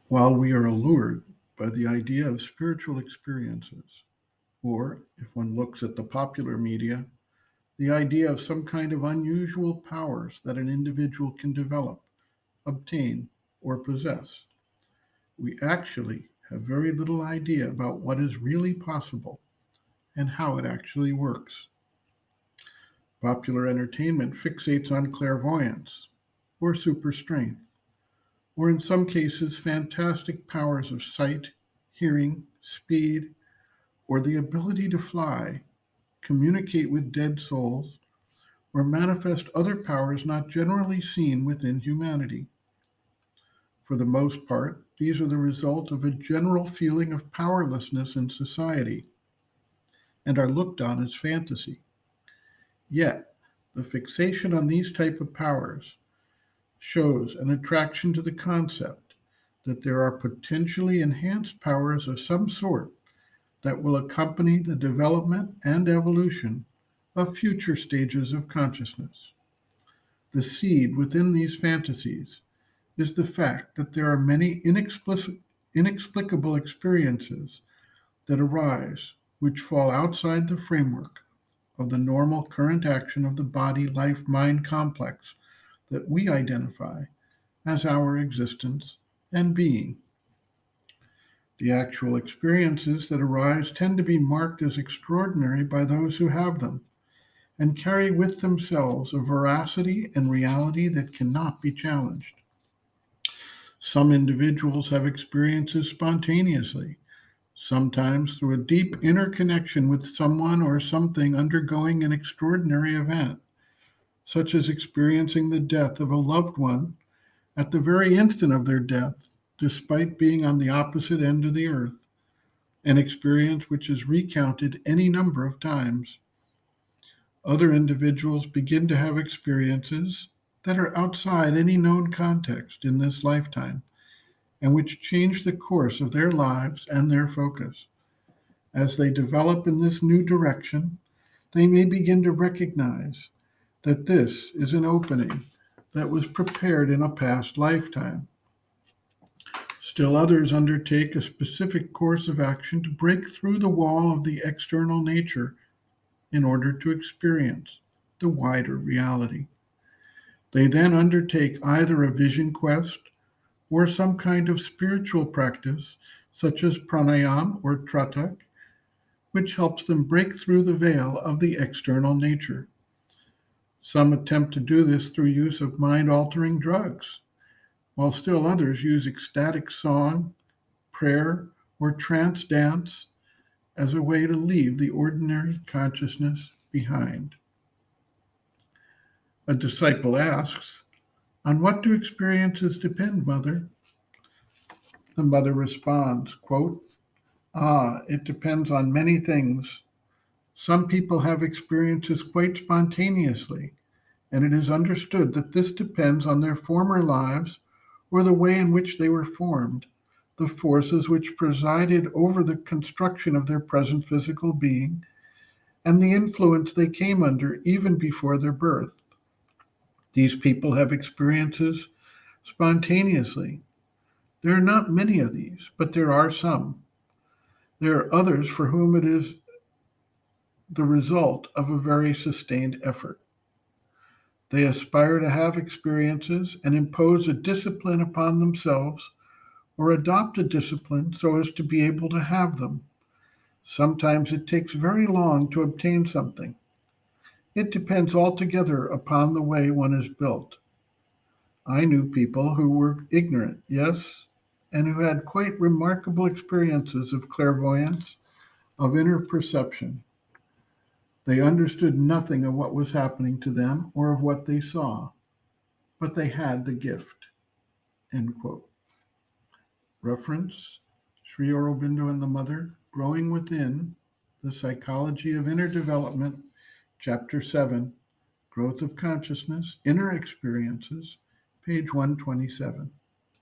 While we are allured by the idea of spiritual experiences, or if one looks at the popular media, the idea of some kind of unusual powers that an individual can develop, obtain, or possess, we actually have very little idea about what is really possible and how it actually works. Popular entertainment fixates on clairvoyance, or super strength, or in some cases, fantastic powers of sight, hearing, speed, or the ability to fly, communicate with dead souls, or manifest other powers not generally seen within humanity. For the most part, these are the result of a general feeling of powerlessness in society and are looked on as fantasy. Yet, the fixation on these type of powers shows an attraction to the concept that there are potentially enhanced powers of some sort that will accompany the development and evolution of future stages of consciousness. The seed within these fantasies is the fact that there are many inexplicable experiences that arise which fall outside the framework of the normal current action of the body life mind complex that we identify as our existence and being. The actual experiences that arise tend to be marked as extraordinary by those who have them and carry with themselves a veracity and reality that cannot be challenged. Some individuals have experiences spontaneously, sometimes through a deep inner connection with someone or something undergoing an extraordinary event, such as experiencing the death of a loved one at the very instant of their death, despite being on the opposite end of the earth, an experience which is recounted any number of times. Other individuals begin to have experiences that are outside any known context in this lifetime and which change the course of their lives and their focus. As they develop in this new direction, they may begin to recognize that this is an opening that was prepared in a past lifetime. Still others undertake a specific course of action to break through the wall of the external nature in order to experience the wider reality. They then undertake either a vision quest or some kind of spiritual practice, such as pranayam or tratak, which helps them break through the veil of the external nature. Some attempt to do this through use of mind altering drugs, while still others use ecstatic song, prayer, or trance dance as a way to leave the ordinary consciousness behind. A disciple asks, "On what do experiences depend, Mother?" The mother responds, quote, it depends on many things. Some people have experiences quite spontaneously, and it is understood that this depends on their former lives or the way in which they were formed, the forces which presided over the construction of their present physical being, and the influence they came under even before their birth. These people have experiences spontaneously. There are not many of these, but there are some. There are others for whom it is the result of a very sustained effort. They aspire to have experiences and impose a discipline upon themselves or adopt a discipline so as to be able to have them. Sometimes it takes very long to obtain something. It depends altogether upon the way one is built. I knew people who were ignorant, yes, and who had quite remarkable experiences of clairvoyance, of inner perception. They understood nothing of what was happening to them or of what they saw, but they had the gift. End quote. Reference Sri Aurobindo and the Mother, Growing Within, The Psychology of Inner Development, Chapter 7, Growth of Consciousness, Inner Experiences, page 127.